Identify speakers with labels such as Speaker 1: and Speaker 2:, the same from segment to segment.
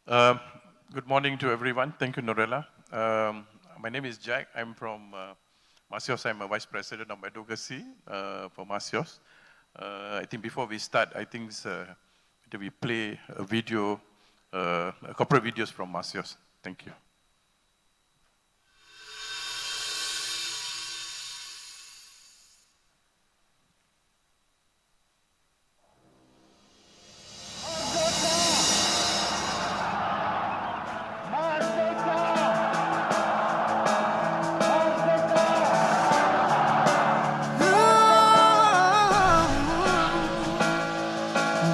Speaker 1: Um, Good morning to everyone. Thank you, Norella. My name is Jack. I'm from MACEOS. I'm a Vice President of Advocacy for MACEOS. I think before we start, I think we play a video, a couple of videos from MACEOS. Thank you.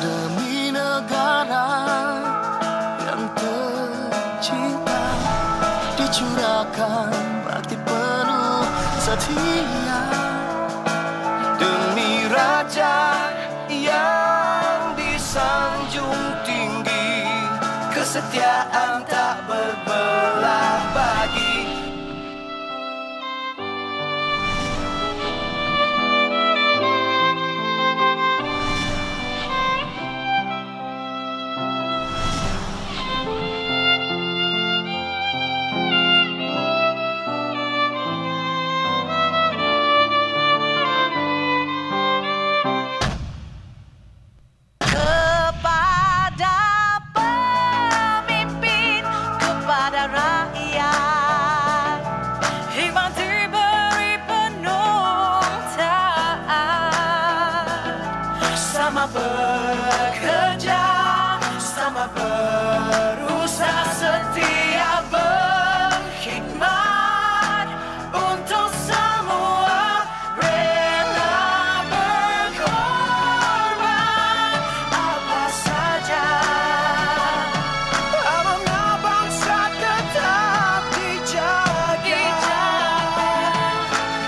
Speaker 2: Demi negara yang tercinta, dicurahkan bakti penuh setia. Demi raja yang disanjung tinggi, kesetiaan tak berbelah bagi. Kepada pemimpin, kepada rakyat, hikmat diberi penuh taat. Sama bekerja, sama berusaha, setia berkhidmat untuk semua, rela berkorban apa saja. Amanah bangsa tetap dijaga.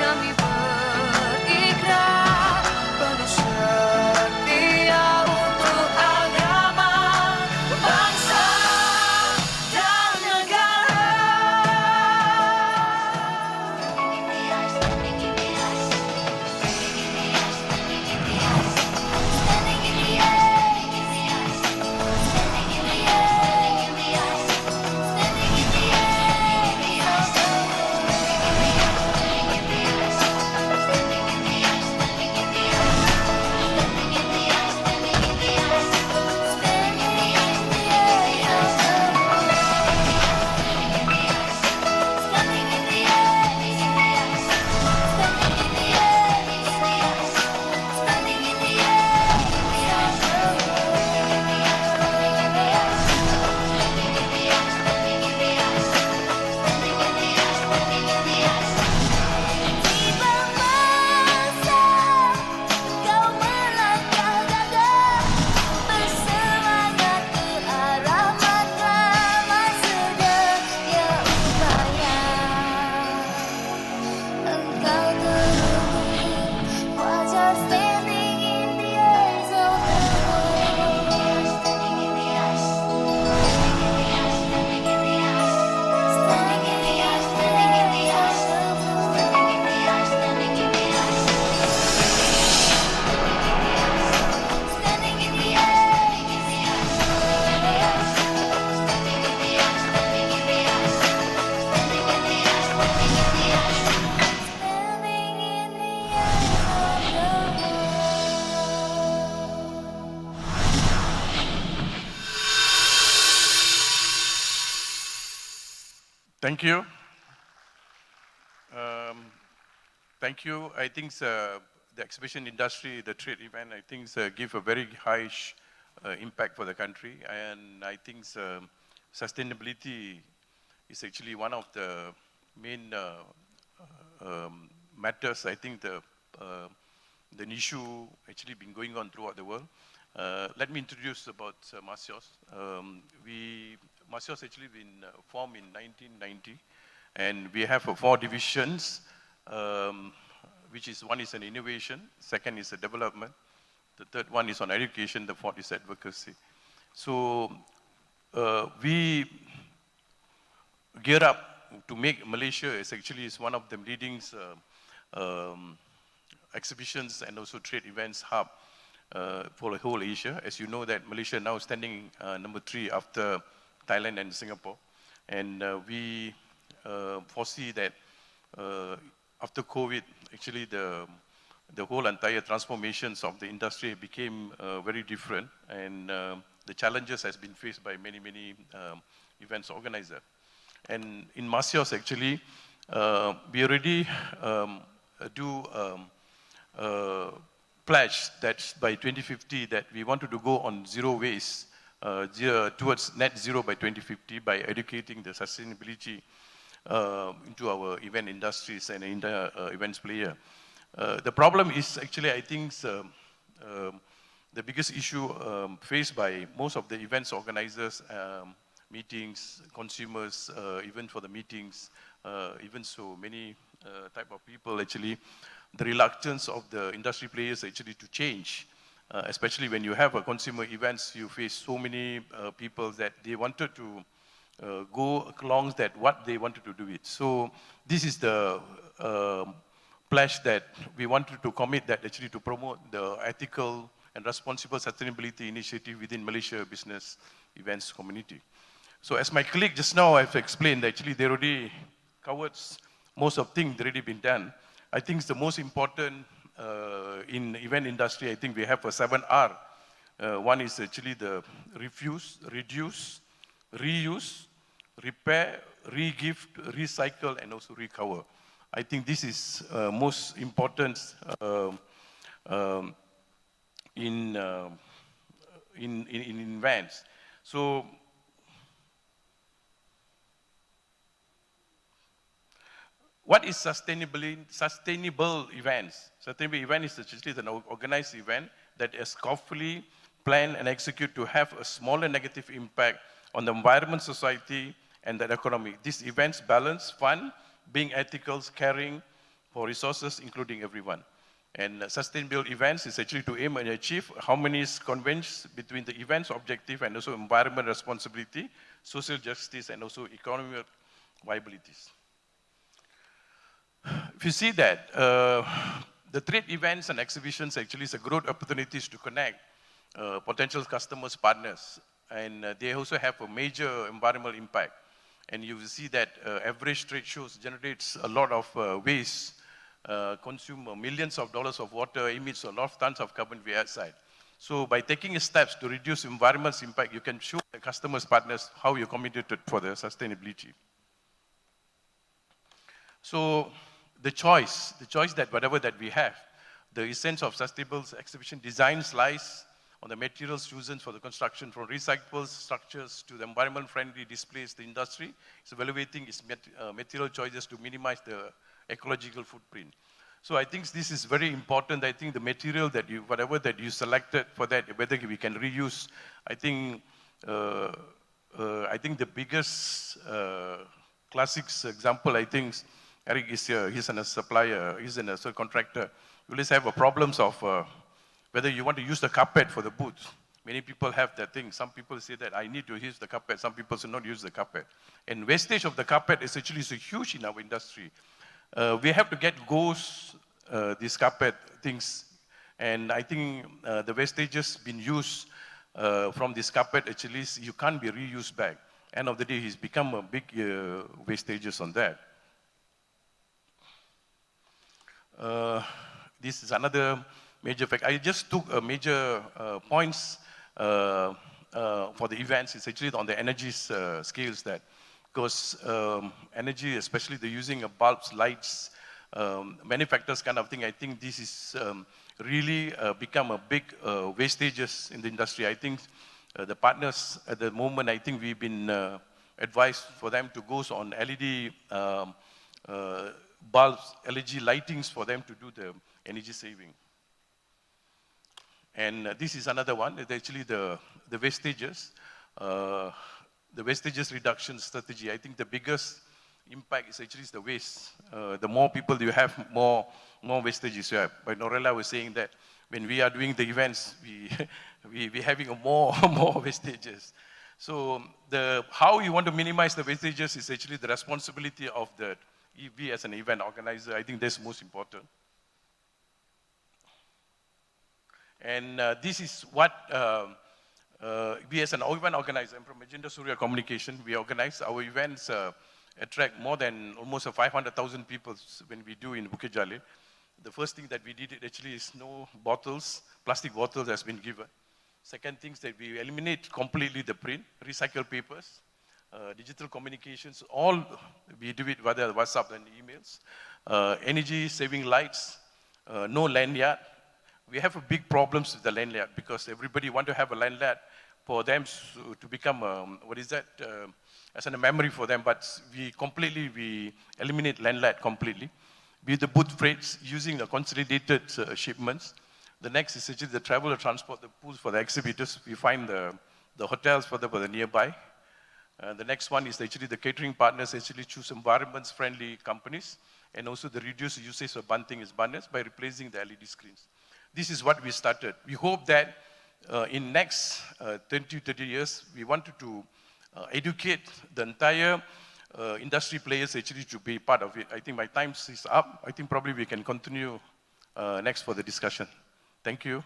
Speaker 2: Kami berikrar penuh setia untuk agama, bangsa, dan negara. Kau melangkah gagah, bersemangat ke arah matlamat sedia upaya. Engkau terhubung, wajar standing in the eyes of the world. Standing in the eyes, standing in the eyes, standing in the eyes, standing in the eyes of the world. Standing in the eyes. Standing in the
Speaker 1: Thank you. Thank you. I think the exhibition industry, the trade event, I think give a very high impact for the country. And I think sustainability is actually one of the main matters. I think the issue actually been going on throughout the world. Let me introduce about MACEOS. MACEOS actually been formed in 1990, and we have 4 divisions, which is one is an innovation, second is a development, the third one is on education, the fourth is advocacy. So we gear up to make Malaysia is one of the leading exhibitions and also trade events hub for the whole Asia. As you know that Malaysia now standing number 3 after Thailand and Singapore. And we foresee that after COVID, actually the whole entire transformations of the industry became very different, and the challenges has been faced by many, many events organizers. And in MACEOS, actually, we already do pledge that by 2050 that we wanted to go on zero waste, towards net zero by 2050 by educating the sustainability into our event industries and events player. The problem is actually, I think, the biggest issue faced by most of the events organizers, meetings, consumers, even for the meetings, even so many type of people actually, the reluctance of the industry players actually to change. Especially when you have a consumer events, you face so many people that they wanted to go along that what they wanted to do it. So this is the pledge that we wanted to commit that actually to promote the ethical and responsible sustainability initiative within Malaysia business events community. So as my colleague just now have explained, actually they already covered most of things already been done. I think the most important in event industry, I think we have a 7R. One is actually the refuse, reduce, reuse, repair, re-gift, recycle, and also recover. I think this is most important in events. So what is sustainable events? Sustainable event is actually an organized event that is carefully planned and executed to have a smaller negative impact on the environment, society, and the economy. These events balance fun, being ethical, caring for resources, including everyone. And sustainable events is actually to aim and achieve harmonious convergence between the event's objective and also environment responsibility, social justice, and also economic viabilities. If you see that, the trade events and exhibitions actually is a growth opportunities to connect potential customers, partners, and they also have a major environmental impact. And you will see that average trade shows generates a lot of waste, consume millions of dollars of water, emits a lot of tons of carbon dioxide. So by taking steps to reduce environmental impact, you can show the customers, partners, how you're committed for the sustainability. So the choice that whatever that we have, the essence of sustainable exhibition design lies on the materials chosen for the construction, from recyclable structures to the environment-friendly displays. The industry is evaluating its material choices to minimize the ecological footprint. So I think this is very important. I think the material that you, whatever that you selected for that, whether we can reuse, I think the biggest classics example, I think, Eric is here, he's a supplier, he's a contractor. You always have problems of whether you want to use the carpet for the booth. Many people have that thing. Some people say that I need to use the carpet. Some people say not use the carpet. And wastage of the carpet is actually so huge in our industry. We have to get these carpet things. And I think the wastages been used from this carpet, actually, you can't be reused back. End of the day, he's become a big wastages on that. This is another major fact. I just took a major points for the events. It's actually on the energy scales that, because energy, especially the using of bulbs, lights, many factors kind of thing, I think this is really become a big wastages in the industry. I think the partners at the moment, I think we've been advised for them to go on LED bulbs, LED lightings for them to do the energy saving. And this is another one. It's actually the wastages. The wastages reduction strategy. I think the biggest impact is actually the waste. The more people you have, more wastages you have. But Norella was saying that when we are doing the events, we're having more wastages. So how you want to minimize the wastages is actually the responsibility of the EV as an event organizer. I think that's most important. And this is what We as an event organizer, I'm from Agenda Surya Communication, we organize our events, attract more than almost 500,000 people when we do in Bukit Jalil. The first thing that we did actually is no bottles, plastic bottles has been given. Second thing is that we eliminate completely the print, recycle papers, digital communications, all we do it via WhatsApp and emails. Energy saving lights, no lanyard. We have a big problems with the lanyard because everybody want to have a lanyard for them to become, as a memory for them, but we eliminate lanyard completely. With the booth freights using the consolidated shipments. The next is actually the travel and transport, the pools for the exhibitors. We find the hotels for the nearby. The next one is actually the catering partners actually choose environment-friendly companies and also the reduced usage of bunting as banners by replacing the LED screens. This is what we started. We hope that in next 20, 30 years, we wanted to educate the entire industry players actually to be part of it. I think my time is up. I think probably we can continue next for the discussion. Thank you.